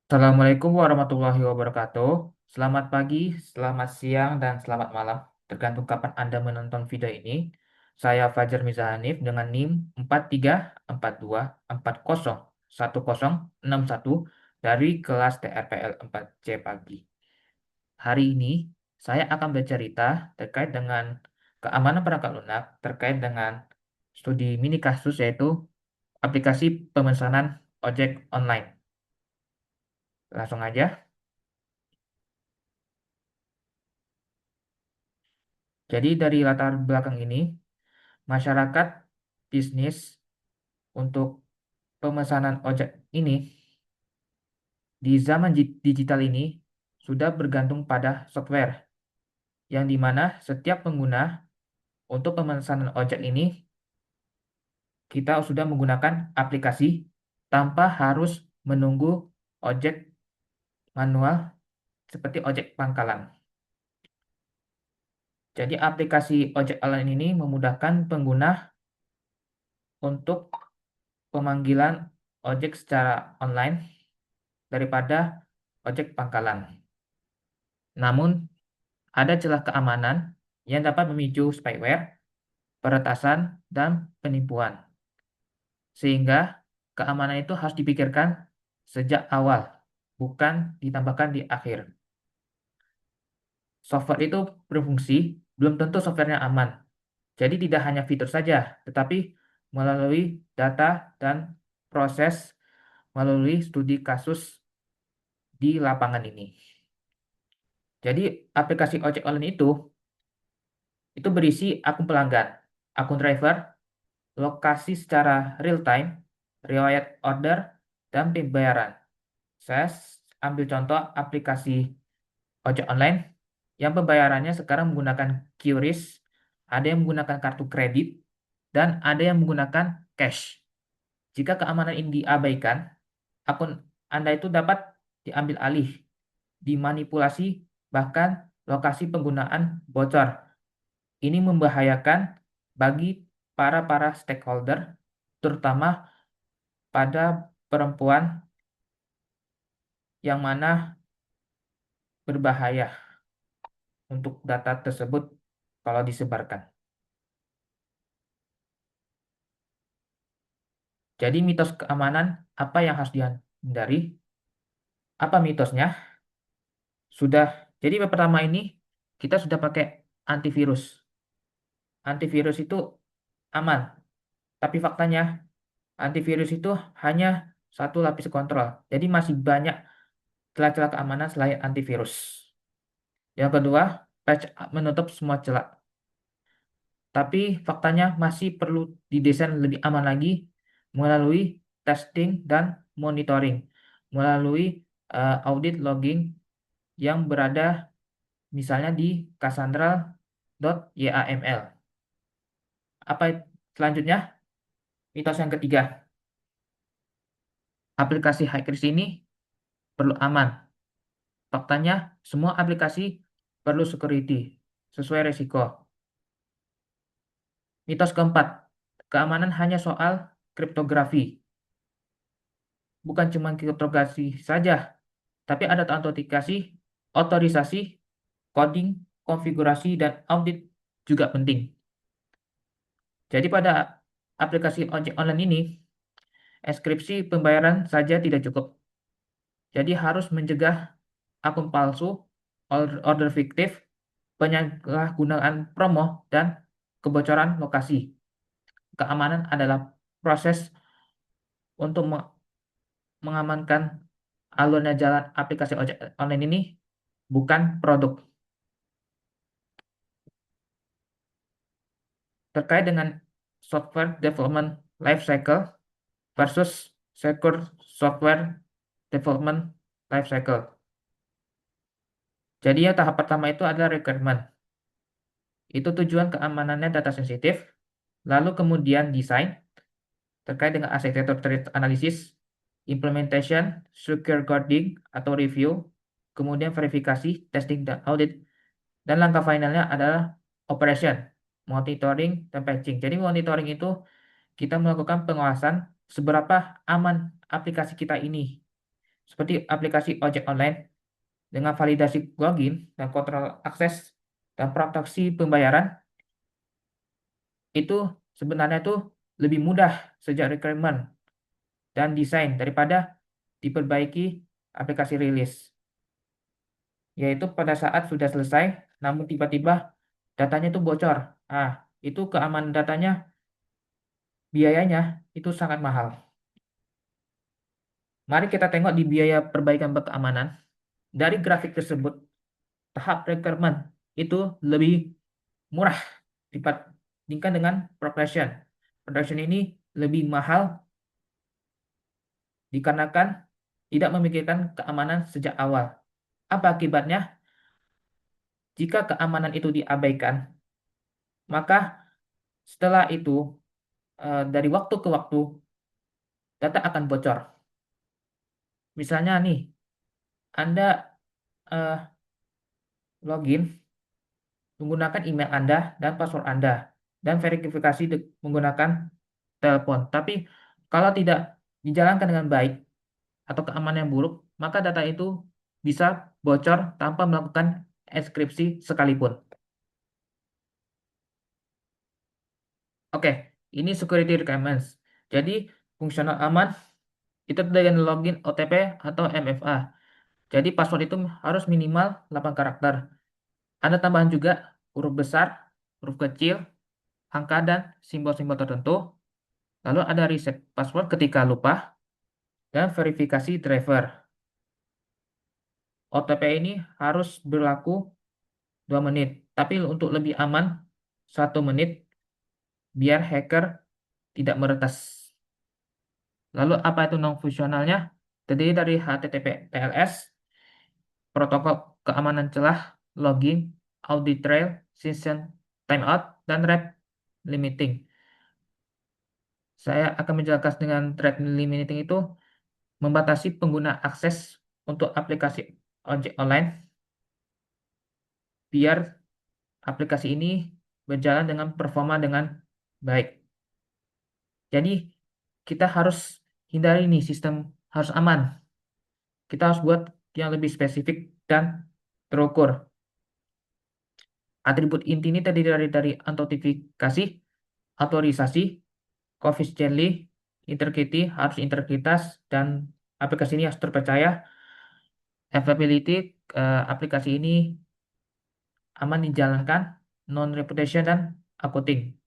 Assalamualaikum warahmatullahi wabarakatuh. Selamat pagi, selamat siang, dan selamat malam. Tergantung kapan Anda menonton video ini. Saya Fajar Miza Hanif dengan NIM 4342401061 dari kelas TRPL 4C pagi. Hari ini saya akan bercerita terkait dengan keamanan perangkat lunak terkait dengan studi mini kasus yaitu aplikasi pemesanan ojek online. Langsung aja. Jadi dari latar belakang ini, masyarakat bisnis untuk pemesanan ojek ini di zaman digital ini sudah bergantung pada software, yang dimana setiap pengguna untuk pemesanan ojek ini kita sudah menggunakan aplikasi tanpa harus menunggu ojek manual seperti ojek pangkalan. Jadi aplikasi ojek online ini memudahkan pengguna untuk pemanggilan ojek secara online daripada ojek pangkalan. Namun, ada celah keamanan yang dapat memicu spyware, peretasan, dan penipuan. Sehingga keamanan itu harus dipikirkan sejak awal, bukan ditambahkan di akhir. Software itu berfungsi, belum tentu softwarenya aman. Jadi tidak hanya fitur saja, tetapi melalui data dan proses melalui studi kasus di lapangan ini. Jadi aplikasi ojek online itu berisi akun pelanggan, akun driver, lokasi secara real time, riwayat order, dan pembayaran. Saya ambil contoh aplikasi ojek online yang pembayarannya sekarang menggunakan QRIS, ada yang menggunakan kartu kredit, dan ada yang menggunakan cash. Jika keamanan ini diabaikan, akun Anda itu dapat diambil alih, dimanipulasi, bahkan lokasi penggunaan bocor. Ini membahayakan bagi para stakeholder, terutama pada perempuan yang mana berbahaya untuk data tersebut kalau disebarkan. Jadi mitos keamanan apa yang harus dihindari? Apa mitosnya? Jadi pertama ini kita sudah pakai antivirus. Antivirus itu aman, tapi faktanya antivirus itu hanya satu lapis kontrol. Jadi masih banyak celah-celah keamanan selain antivirus. Yang kedua, patch menutup semua celah. Tapi faktanya masih perlu didesain lebih aman lagi melalui testing dan monitoring, melalui audit logging yang berada misalnya di cassandra.yaml. Apa selanjutnya? Mitos yang ketiga, aplikasi high risk ini perlu aman. Faktanya, semua aplikasi perlu security sesuai resiko. Mitos keempat, keamanan hanya soal kriptografi. Bukan cuma kriptografi saja, tapi ada autentikasi, otorisasi, coding, konfigurasi, dan audit juga penting. Jadi pada aplikasi ojek online ini, enkripsi pembayaran saja tidak cukup. Jadi harus mencegah akun palsu, order fiktif, penyalahgunaan promo, dan kebocoran lokasi. Keamanan adalah proses untuk mengamankan alurnya jalan aplikasi ojek online ini, bukan produk. Terkait dengan software development life cycle versus secure software development life cycle. Jadi ya tahap pertama itu adalah requirement. Itu tujuan keamanannya data sensitif, lalu kemudian desain terkait dengan arsitektur threat analysis, implementation, secure coding atau review, kemudian verifikasi, testing dan audit, dan langkah finalnya adalah operation, monitoring dan patching. Jadi monitoring itu kita melakukan pengawasan seberapa aman aplikasi kita ini seperti aplikasi ojek online dengan validasi login dan kontrol akses dan proteksi pembayaran itu sebenarnya itu lebih mudah sejak requirement dan desain daripada diperbaiki aplikasi rilis. Yaitu pada saat sudah selesai, namun tiba-tiba datanya itu bocor. Ah, itu keamanan datanya biayanya itu sangat mahal. Mari kita tengok di biaya perbaikan keamanan. Dari grafik tersebut, tahap requirement itu lebih murah dibandingkan dengan progression. Progression ini lebih mahal dikarenakan tidak memikirkan keamanan sejak awal. Apa akibatnya? Jika keamanan itu diabaikan, maka setelah itu dari waktu ke waktu data akan bocor. Misalnya nih, Anda eh, login menggunakan email Anda dan password Anda dan verifikasi menggunakan telepon. Tapi kalau tidak dijalankan dengan baik atau keamanan yang buruk, maka data itu bisa bocor tanpa melakukan enkripsi sekalipun. Oke, ini security requirements. Jadi, fungsional aman itu dengan login OTP atau MFA. Jadi, password itu harus minimal 8 karakter. Ada tambahan juga huruf besar, huruf kecil, angka, dan simbol-simbol tertentu. Lalu ada reset password ketika lupa, dan verifikasi driver. OTP ini harus berlaku 2 menit, tapi untuk lebih aman 1 menit biar hacker tidak meretas. Lalu apa itu non-fungsionalnya? Terdiri dari HTTP TLS, protokol keamanan celah, login, audit trail, session timeout, dan rate limiting. Saya akan menjelaskan dengan rate limiting itu membatasi pengguna akses untuk aplikasi ojek online biar aplikasi ini berjalan dengan performa dengan baik. Jadi kita harus hindari nih sistem harus aman. Kita harus buat yang lebih spesifik dan terukur. Atribut inti ini terdiri dari autentifikasi, otorisasi, confidentiality, integrity, harus integritas, dan aplikasi ini harus terpercaya. Availability, aplikasi ini aman dijalankan, non-reputation, dan upvoting.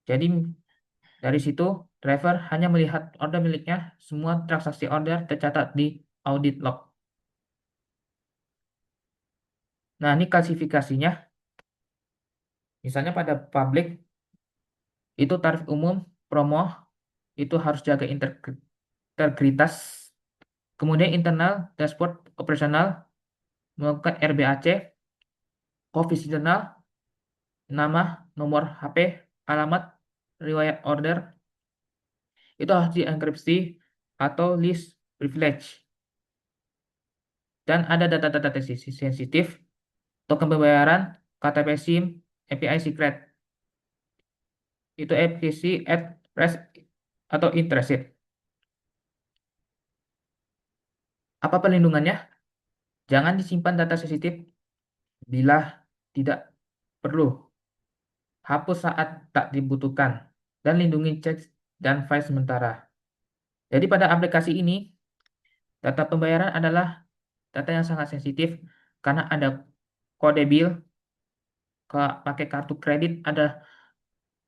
Jadi dari situ driver hanya melihat order miliknya, semua transaksi order tercatat di audit log. Nah, ini klasifikasinya. Misalnya pada public itu tarif umum, promo itu harus jaga integritas. Kemudian internal dashboard operasional melakukan RBAC, konfidensial, nama, nomor HP, alamat, riwayat order itu harus dienkripsi atau least privilege. Dan ada data-data sensitif, token pembayaran, KTP SIM, API secret. Itu APC at rest atau interested. Apa perlindungannya? Jangan disimpan data sensitif bila tidak perlu. Hapus saat tak dibutuhkan. Dan lindungi chat dan file sementara. Jadi pada aplikasi ini, data pembayaran adalah data yang sangat sensitif karena ada kode bill, kalau pakai kartu kredit ada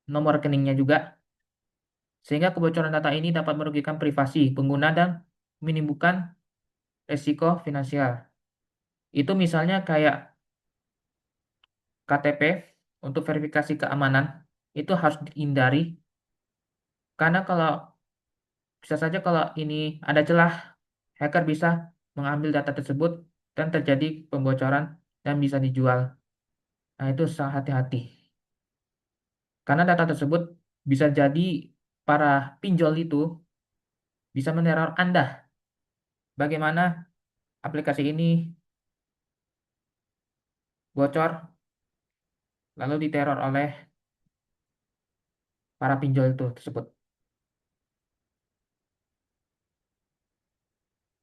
nomor rekeningnya juga, sehingga kebocoran data ini dapat merugikan privasi pengguna dan menimbulkan resiko finansial. Itu misalnya kayak KTP untuk verifikasi keamanan itu harus dihindari karena kalau bisa saja kalau ini ada celah, hacker bisa mengambil data tersebut dan terjadi pembocoran dan bisa dijual. Nah, itu sangat hati-hati. Karena data tersebut bisa jadi para pinjol itu bisa meneror Anda. Bagaimana aplikasi ini bocor lalu diteror oleh para pinjol itu tersebut.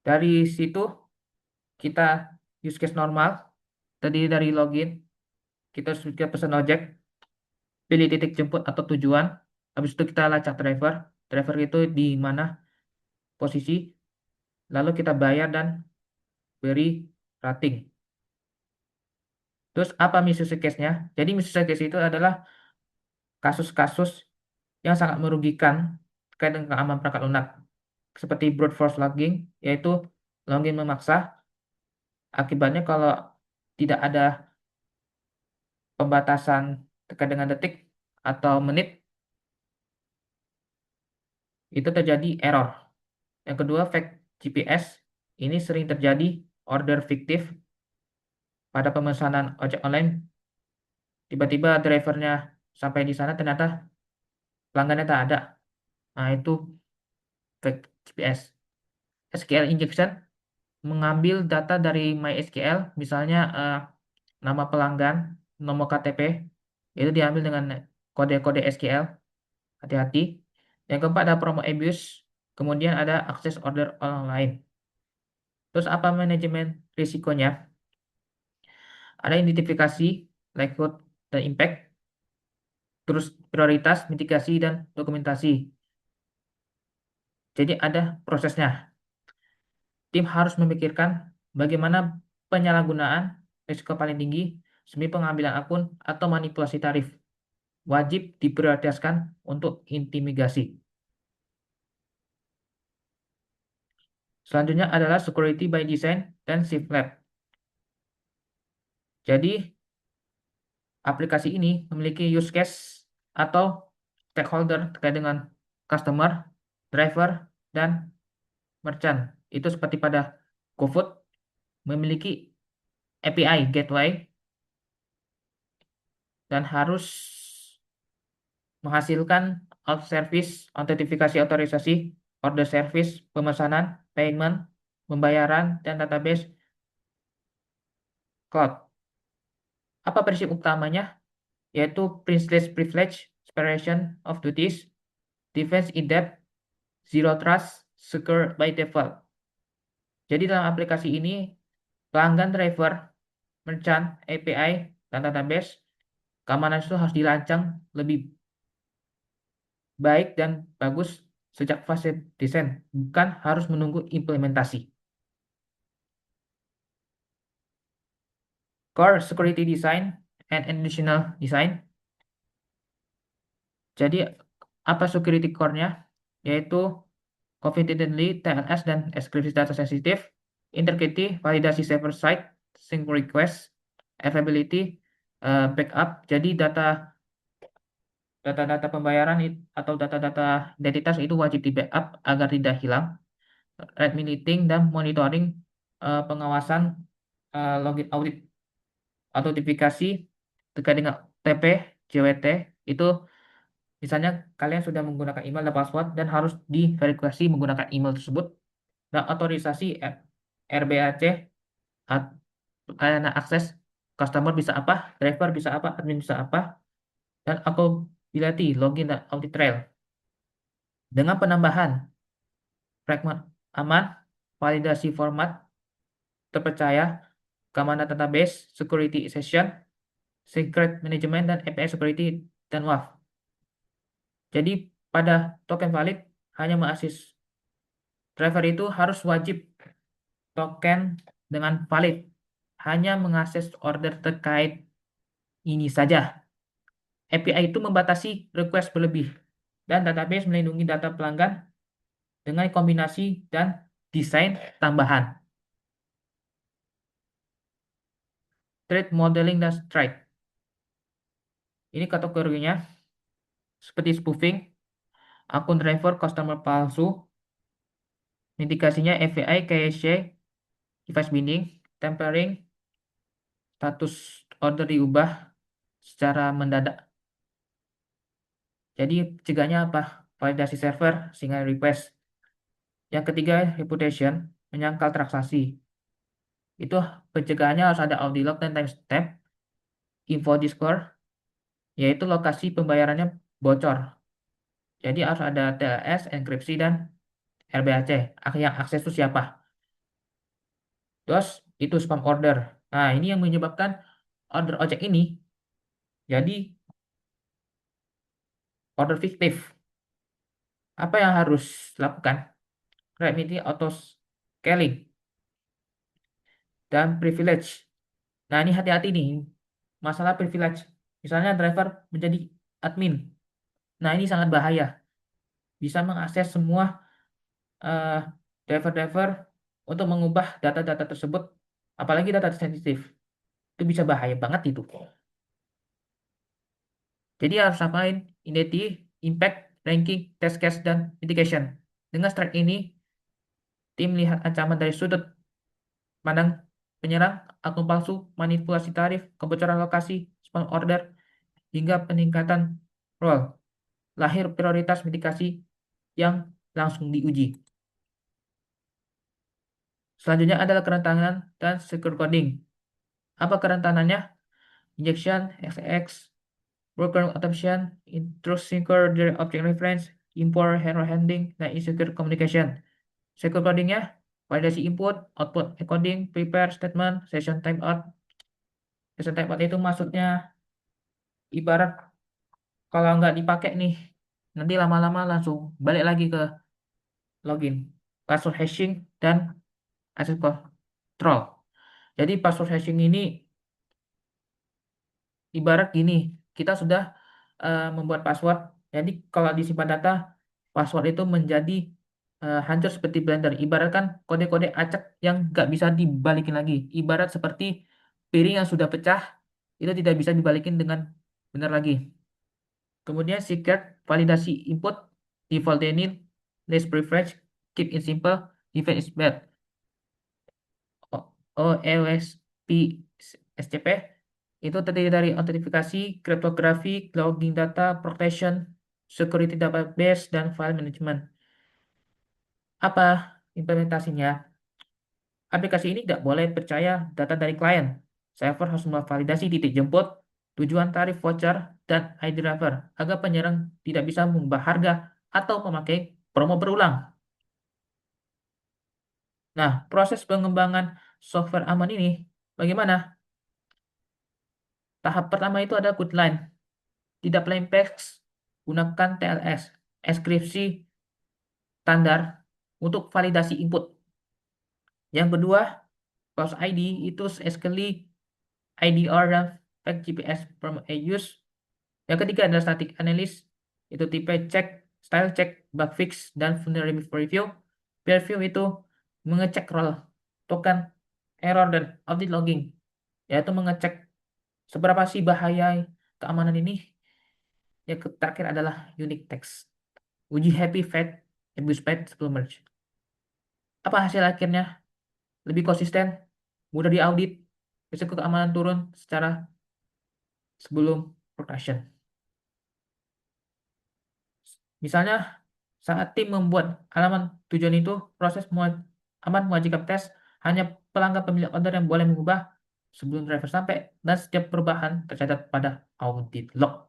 Dari situ kita use case normal, terdiri dari login, kita pesan ojek, pilih titik jemput atau tujuan, habis itu kita lacak driver, driver itu di mana posisi, lalu kita bayar dan beri rating. Terus apa misuse case-nya? Jadi misuse case itu adalah kasus-kasus yang sangat merugikan terkait dengan keamanan perangkat lunak, seperti brute force logging, yaitu login memaksa. Akibatnya kalau tidak ada pembatasan terkait dengan detik atau menit, itu terjadi error. Yang kedua, fake GPS. Ini sering terjadi order fiktif pada pemesanan ojek online. Tiba-tiba drivernya sampai di sana ternyata pelanggannya tak ada. Nah, itu fake GPS. SQL injection mengambil data dari MySQL, misalnya nama pelanggan, nomor KTP, itu diambil dengan kode-kode SQL. Hati-hati. Yang keempat ada promo abuse, kemudian ada akses order online. Terus apa manajemen risikonya? Ada identifikasi, likelihood, dan impact. Terus prioritas, mitigasi, dan dokumentasi. Jadi ada prosesnya. Tim harus memikirkan bagaimana penyalahgunaan risiko paling tinggi demi pengambilan akun atau manipulasi tarif. Wajib diprioritaskan untuk intimidasi. Selanjutnya adalah security by design dan shift left. Jadi aplikasi ini memiliki use case atau stakeholder terkait dengan customer, driver, dan merchant. Itu seperti pada GoFood memiliki API gateway dan harus menghasilkan out service, autentifikasi otorisasi, order service, pemesanan, payment, pembayaran, dan database cloud. Apa prinsip utamanya? Yaitu priceless privilege, separation of duties, defense in depth, zero trust, secure by default. Jadi dalam aplikasi ini, pelanggan driver, merchant, API, dan database, keamanan itu harus dirancang lebih baik dan bagus sejak fase desain, bukan harus menunggu implementasi. Core Security Design and Additional Design. Jadi apa security core-nya? Yaitu confidently, TLS dan encryption data sensitive, integrity, validasi server side, sync request, availability, backup. Jadi data-data pembayaran atau data-data identitas itu wajib di backup agar tidak hilang. Red meeting dan monitoring, pengawasan, login audit, autentifikasi terkait dengan TP, JWT itu misalnya kalian sudah menggunakan email dan password dan harus diverifikasi menggunakan email tersebut, dan otorisasi RBAC, layanan akses, customer bisa apa, driver bisa apa, admin bisa apa, dan accountability, login dan audit trail. Dengan penambahan fragment aman, validasi format terpercaya, keamanan database, security session, secret management, dan API security, dan WAF. Jadi pada token valid hanya mengakses driver itu harus wajib token dengan valid, hanya mengakses order terkait ini saja. API itu membatasi request berlebih, dan database melindungi data pelanggan dengan kombinasi dan desain tambahan. Threat modeling dan strike. Ini kategorinya seperti spoofing, akun driver customer palsu, mitigasinya API, cache, device binding, tempering, status order diubah secara mendadak. Jadi cegahnya apa? Validasi server, single request. Yang ketiga, reputation, menyangkal transaksi. Itu pencegahannya harus ada audit log dan timestamp, info Discord, yaitu lokasi pembayarannya bocor. Jadi harus ada TLS, enkripsi, dan RBAC. Yang akses itu siapa? Terus itu spam order. Nah, ini yang menyebabkan order ojek ini jadi order fiktif. Apa yang harus dilakukan? Remedy auto scaling dan privilege. Nah, ini hati-hati nih. Masalah privilege. Misalnya driver menjadi admin. Nah, ini sangat bahaya. Bisa mengakses semua eh, driver-driver untuk mengubah data-data tersebut, apalagi data sensitif. Itu bisa bahaya banget itu. Jadi harus apain? Identity, impact, ranking, test case, dan mitigation. Dengan strategi ini, tim melihat ancaman dari sudut pandang penyerang, akun palsu, manipulasi tarif, kebocoran lokasi, spam order, hingga peningkatan role. Lahir prioritas mitigasi yang langsung diuji. Selanjutnya adalah kerentanan dan secure coding. Apa kerentanannya? Injection, XX, broker automation, intrusive direct object reference, import, error handling, dan insecure communication. Secure codingnya, validasi input, output encoding, prepare statement, session timeout. Session timeout itu maksudnya ibarat kalau nggak dipakai nih, nanti lama-lama langsung balik lagi ke login. Password hashing dan access control. Jadi password hashing ini ibarat gini, kita sudah membuat password. Jadi kalau disimpan data, password itu menjadi hancur seperti Blender. Ibarat kan kode-kode acak yang nggak bisa dibalikin lagi. Ibarat seperti piring yang sudah pecah, itu tidak bisa dibalikin dengan benar lagi. Kemudian secret validasi input, default denial, less privilege, keep it simple, define is bad. OLSP SCP itu terdiri dari autentifikasi, kriptografi, logging data, protection, security database, dan file management. Apa implementasinya? Aplikasi ini tidak boleh percaya data dari klien. Server harus memvalidasi titik jemput, tujuan tarif voucher, dan ID driver agar penyerang tidak bisa mengubah harga atau memakai promo berulang. Nah, proses pengembangan software aman ini bagaimana? Tahap pertama itu ada guideline. Tidak plain text, gunakan TLS, enkripsi standar untuk validasi input. Yang kedua, Cause ID itu sekali IDR dan fake GPS from a use. Yang ketiga adalah static analysis, itu tipe check, style check, bug fix, dan vulnerability review. Peer review itu mengecek role, token, error, dan audit logging, yaitu mengecek seberapa sih bahaya keamanan ini. Yang terakhir adalah unique text. Uji happy fat, abuse fat sebelum merge. Apa hasil akhirnya? Lebih konsisten, mudah diaudit, risiko keamanan turun secara sebelum production. Misalnya, saat tim membuat halaman tujuan itu, proses aman mewajibkan tes, hanya pelanggan pemilik order yang boleh mengubah sebelum driver sampai, dan setiap perubahan tercatat pada audit log.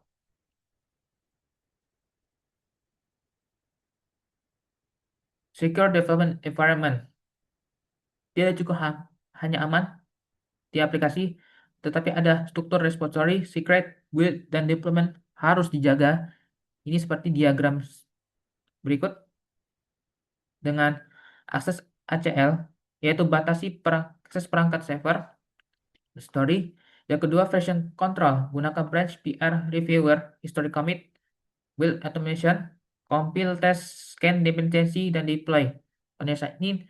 Secure Development Environment. Tidak cukup hanya aman di aplikasi, tetapi ada struktur repository, secret, build, dan deployment harus dijaga. Ini seperti diagram berikut dengan akses ACL, yaitu batasi akses perangkat server, story. Yang kedua, version control, gunakan branch PR reviewer, history commit, build automation, compile, test, scan, dependency, dan deploy. Pada saat ini,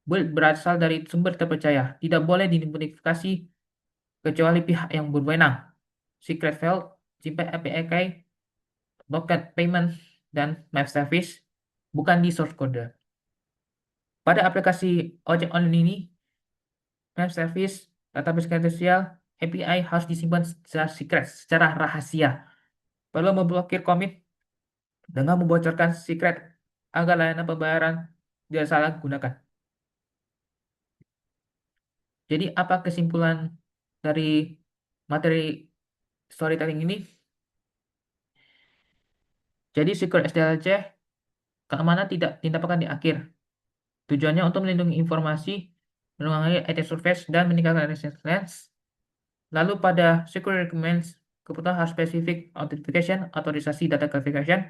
build berasal dari sumber terpercaya, tidak boleh dimodifikasi kecuali pihak yang berwenang. Secret file, simpan API, locket payment, dan map service, bukan di source code. Pada aplikasi ojek online ini, map service, database kredensial, API harus disimpan secara secret, secara rahasia. Perlu memblokir komit dengan membocorkan secret agar layanan pembayaran tidak salah gunakan. Jadi apa kesimpulan dari materi storytelling ini? Jadi secure SDLC, keamanan tidak didapatkan di akhir. Tujuannya untuk melindungi informasi mengurangi attack surface, dan meningkatkan resistance. Lalu pada security requirements, kebutuhan harus spesifik authentication, otorisasi data classification,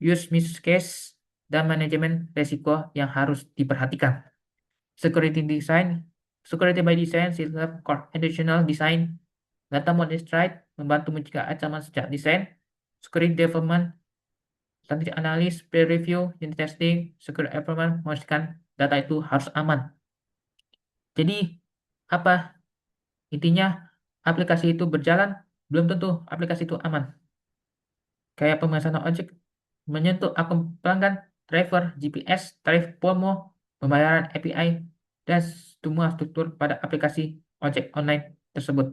use case, dan manajemen resiko yang harus diperhatikan. Security design, security by design, sistem additional design, data model stride, membantu mencegah ancaman sejak desain, security development, static analysis, peer review, unit testing, security environment, memastikan data itu harus aman. Jadi, apa intinya? Aplikasi itu berjalan, belum tentu aplikasi itu aman. Kayak pemesanan ojek, menyentuh akun pelanggan, driver, GPS, tarif promo, pembayaran API, dan semua struktur pada aplikasi ojek online tersebut.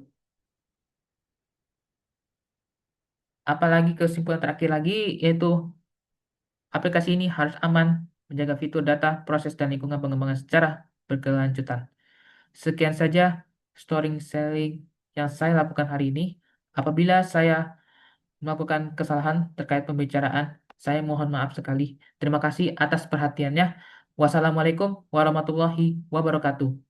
Apalagi kesimpulan terakhir lagi, yaitu aplikasi ini harus aman, menjaga fitur data, proses, dan lingkungan pengembangan secara berkelanjutan. Sekian saja storing selling yang saya lakukan hari ini. Apabila saya melakukan kesalahan terkait pembicaraan, saya mohon maaf sekali. Terima kasih atas perhatiannya. Wassalamualaikum warahmatullahi wabarakatuh.